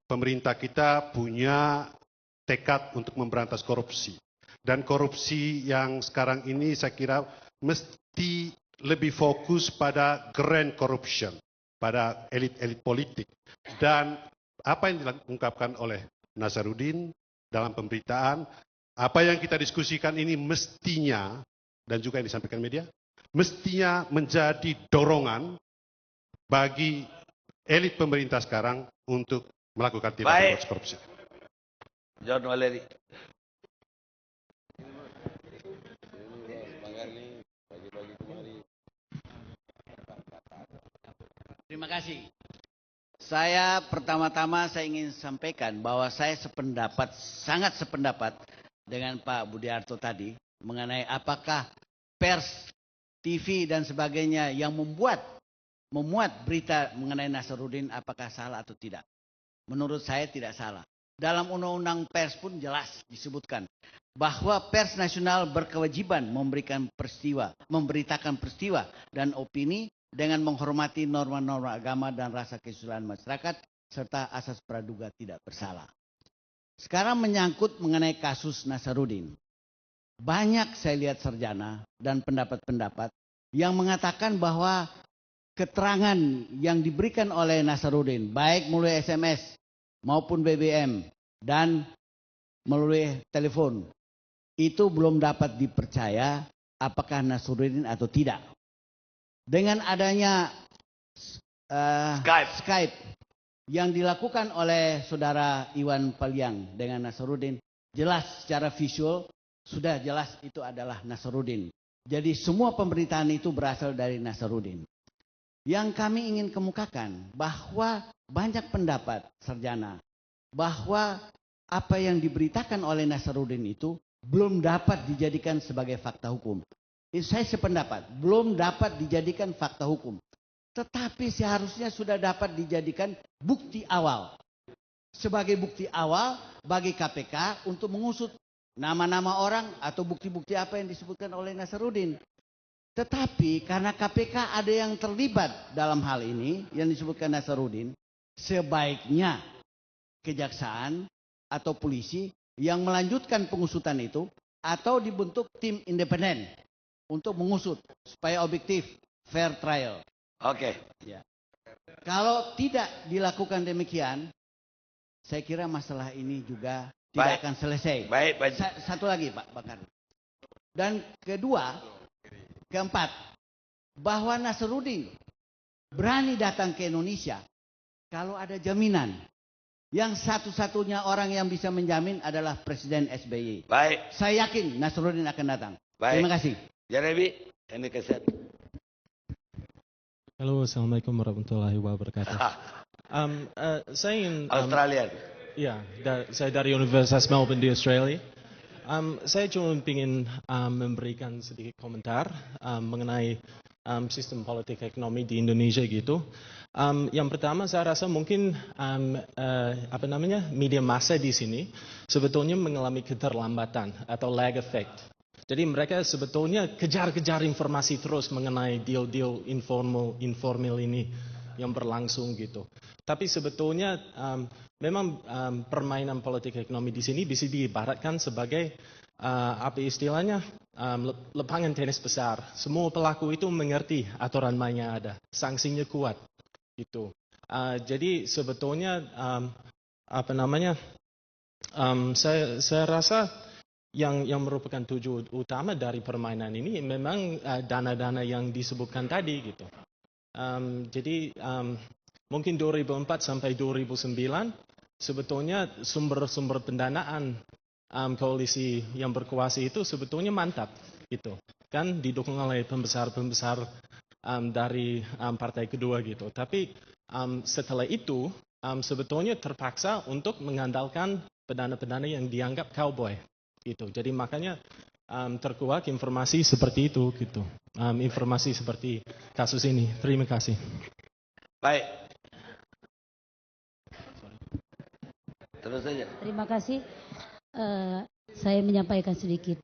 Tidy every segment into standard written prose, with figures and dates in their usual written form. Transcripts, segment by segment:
pemerintah kita punya tekad untuk memberantas korupsi. Dan korupsi yang sekarang ini saya kira mesti lebih fokus pada grand corruption, pada elit-elit politik. Dan apa yang diungkapkan oleh Nasaruddin dalam pemberitaan, apa yang kita diskusikan ini mestinya, dan juga yang disampaikan media, mestinya menjadi dorongan bagi elit pemerintah sekarang untuk melakukan tindakan korupsi. John Valeri. Terima kasih. Saya pertama-tama saya ingin sampaikan bahwa saya sangat sependapat dengan Pak Budiarto tadi mengenai apakah pers, TV dan sebagainya yang memuat berita mengenai Nasaruddin apakah salah atau tidak. Menurut saya tidak salah. Dalam undang-undang pers pun jelas disebutkan bahwa pers nasional berkewajiban memberitakan peristiwa dan opini dengan menghormati norma-norma agama dan rasa kesusilaan masyarakat serta asas praduga tidak bersalah. Sekarang menyangkut mengenai kasus Nasaruddin. Banyak saya lihat sarjana dan pendapat-pendapat yang mengatakan bahwa keterangan yang diberikan oleh Nasaruddin baik melalui SMS maupun BBM dan melalui telepon itu belum dapat dipercaya apakah Nasaruddin atau tidak. Dengan adanya Skype yang dilakukan oleh saudara Iwan Paliang dengan Nasaruddin, jelas secara visual sudah jelas itu adalah Nasaruddin. Jadi semua pemberitaan itu berasal dari Nasaruddin. Yang kami ingin kemukakan bahwa banyak pendapat sarjana bahwa apa yang diberitakan oleh Nasaruddin itu belum dapat dijadikan sebagai fakta hukum. Saya sependapat, belum dapat dijadikan fakta hukum. Tetapi seharusnya sudah dapat dijadikan bukti awal. Sebagai bukti awal bagi KPK untuk mengusut nama-nama orang atau bukti-bukti apa yang disebutkan oleh Nasaruddin. Tetapi karena KPK ada yang terlibat dalam hal ini yang disebutkan Nasaruddin, sebaiknya kejaksaan atau polisi yang melanjutkan pengusutan itu atau dibentuk tim independen untuk mengusut supaya objektif, fair trial. Oke. Ya. Kalau tidak dilakukan demikian, saya kira masalah ini juga tidak akan selesai. Baik. Satu lagi Pak Bakar. Dan keempat, bahwa Nasaruddin berani datang ke Indonesia kalau ada jaminan. Yang satu-satunya orang yang bisa menjamin adalah Presiden SBY. Baik. Saya yakin Nasaruddin akan datang. Baik. Terima kasih. Jarebi, ini kesan. Halo, assalamualaikum warahmatullahi wabarakatuh. Saya ingin Australia. Ya, saya dari Universitas Melbourne di Australia. Saya cuma ingin memberikan sedikit komentar mengenai sistem politik ekonomi di Indonesia gitu. Yang pertama saya rasa mungkin media massa di sini sebetulnya mengalami keterlambatan atau lag effect. Jadi mereka sebetulnya kejar-kejar informasi terus mengenai deal-deal informal ini yang berlangsung gitu. Tapi sebetulnya memang permainan politik ekonomi di sini bisa diibaratkan sebagai istilahnya lapangan tenis besar. Semua pelaku itu mengerti aturan mainnya ada, sanksinya kuat gitu. Jadi sebetulnya saya rasa yang merupakan tujuan utama dari permainan ini memang dana-dana yang disebutkan tadi gitu. Jadi mungkin 2004 sampai 2009 sebetulnya sumber-sumber pendanaan koalisi yang berkuasa itu sebetulnya mantap gitu. Kan didukung oleh pembesar-pembesar dari partai kedua gitu. Tapi setelah itu sebetulnya terpaksa untuk mengandalkan pendana-pendana yang dianggap cowboy. Gitu. Jadi makanya terkuak informasi seperti itu gitu. Informasi seperti kasus ini. Terima kasih. Baik. Terus saja. Terima kasih. Saya menyampaikan sedikit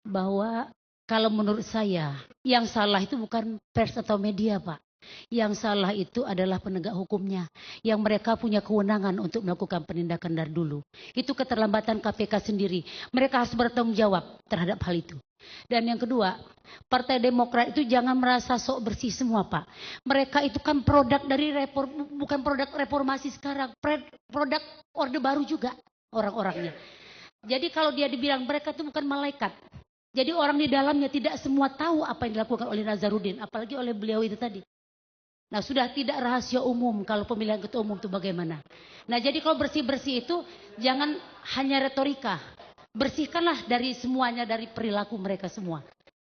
bahwa kalau menurut saya yang salah itu bukan pers atau media, Pak. Yang salah itu adalah penegak hukumnya. Yang mereka punya kewenangan untuk melakukan penindakan dari dulu. Itu keterlambatan KPK sendiri. Mereka harus bertanggung jawab terhadap hal itu. Dan yang kedua, Partai Demokrat itu jangan merasa sok bersih semua, Pak. Mereka itu kan produk dari bukan produk reformasi sekarang, produk Orde Baru juga orang-orangnya. Jadi kalau dia dibilang mereka itu bukan malaikat. Jadi orang di dalamnya tidak semua tahu apa yang dilakukan oleh Nazarudin, apalagi oleh beliau itu tadi. Nah, sudah tidak rahasia umum kalau pemilihan ketua umum itu bagaimana. Nah, jadi kalau bersih-bersih itu jangan hanya retorika. Bersihkanlah dari semuanya, dari perilaku mereka semua.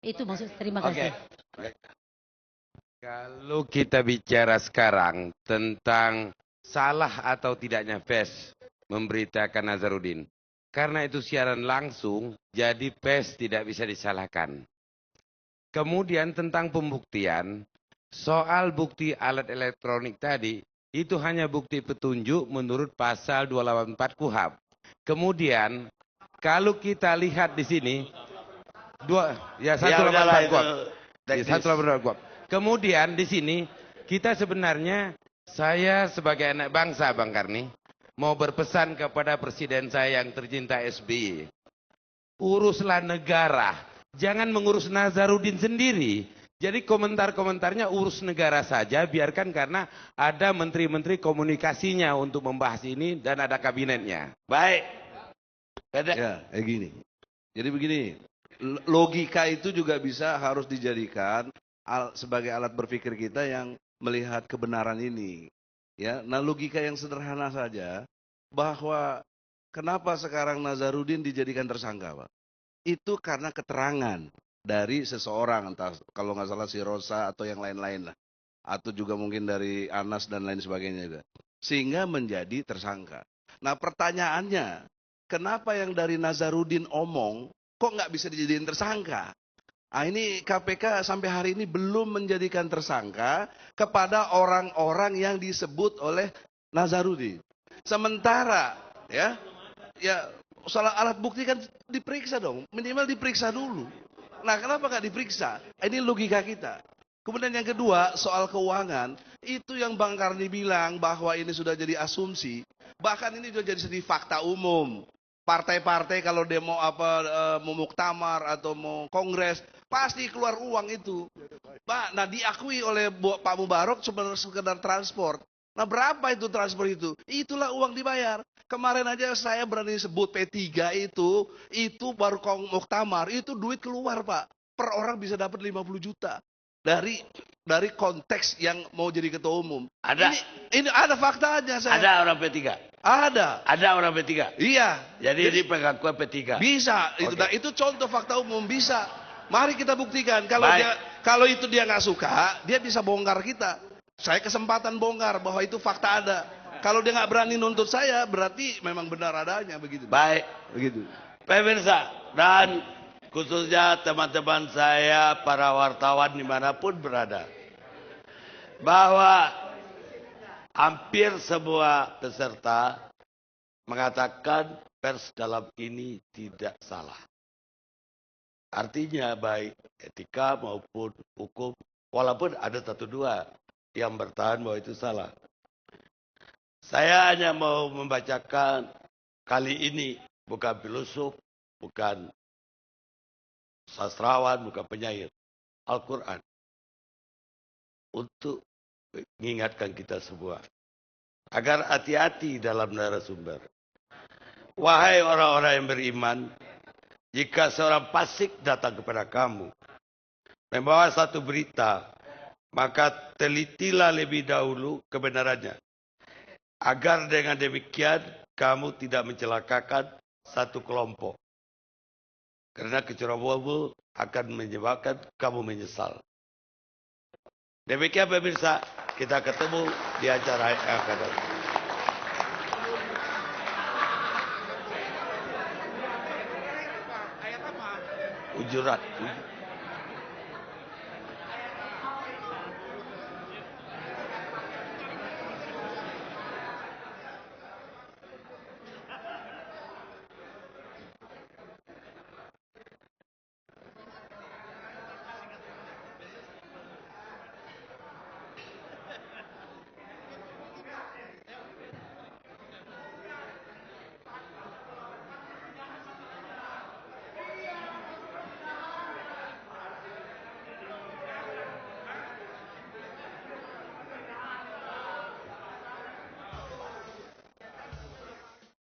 Itu maksud, terima kasih. Kalau kita bicara sekarang tentang salah atau tidaknya PES memberitakan Nazarudin. Karena itu siaran langsung, jadi PES tidak bisa disalahkan. Kemudian tentang pembuktian, soal bukti alat elektronik tadi, itu hanya bukti petunjuk menurut pasal 284 KUHP. Kemudian, kalau kita lihat di sini, 184 KUHP. 184 KUHP. Kemudian di sini, kita sebenarnya, saya sebagai anak bangsa, Bang Karni, mau berpesan kepada presiden saya yang tercinta SBY. Uruslah negara. Jangan mengurus Nazarudin sendiri. Jadi komentar-komentarnya urus negara saja. Biarkan karena ada menteri-menteri komunikasinya untuk membahas ini. Dan ada kabinetnya. Baik. Ya, gini. Jadi begini. Logika itu juga bisa harus dijadikan sebagai alat berpikir kita yang melihat kebenaran ini. Ya, nah logika yang sederhana saja bahwa kenapa sekarang Nazarudin dijadikan tersangka, Pak? Itu karena keterangan dari seseorang, entah kalau nggak salah si Rosa atau yang lain-lain lah, atau juga mungkin dari Anas dan lain sebagainya juga, sehingga menjadi tersangka. Nah pertanyaannya, kenapa yang dari Nazarudin omong kok nggak bisa dijadiin tersangka? Nah, ini KPK sampai hari ini belum menjadikan tersangka kepada orang-orang yang disebut oleh Nazarudin. Sementara ya soal alat bukti kan diperiksa dong, minimal diperiksa dulu. Nah, kenapa nggak diperiksa? Ini logika kita. Kemudian yang kedua, soal keuangan, itu yang Bang Karni bilang bahwa ini sudah jadi asumsi, bahkan ini sudah jadi fakta umum. Partai-partai kalau demo mau muktamar atau mau kongres, pasti keluar uang itu. Nah diakui oleh Pak Mubarok sekedar transport. Nah berapa itu transport itu? Itulah uang dibayar. Kemarin aja saya berani sebut P3 itu baru muktamar, itu duit keluar Pak. Per orang bisa dapat 50 juta. Dari konteks yang mau jadi ketua umum. Ada. Ini ada faktanya saya. Ada orang P3. Ada orang P3. Iya. Jadi ini pengakuan P3. Bisa. Itu, Okay. nah, itu contoh fakta umum bisa. Mari kita buktikan. Kalau Baik. kalau itu dia nggak suka, dia bisa bongkar kita. Saya kesempatan bongkar bahwa itu fakta ada. Kalau dia nggak berani nuntut saya, berarti memang benar adanya begitu. Baik. Begitu. Pemirsa dan khususnya teman-teman saya, para wartawan dimanapun berada, bahwa hampir semua peserta mengatakan pers dalam ini tidak salah. Artinya baik etika maupun hukum, walaupun ada satu dua yang bertahan bahwa itu salah. Saya hanya mau membacakan kali ini, bukan filosof, bukan sastrawan, bukan penyair, Al-Quran. Untuk mengingatkan kita semua. Agar hati-hati dalam narasumber. Wahai orang-orang yang beriman, jika seorang fasik datang kepada kamu, membawa satu berita, maka telitilah lebih dahulu kebenarannya. Agar dengan demikian, kamu tidak mencelakakan satu kelompok. Karena kecerobohan akan menyebabkan kamu menyesal. Demikian pemirsa, kita ketemu di acara yang akan datang. Ujurat.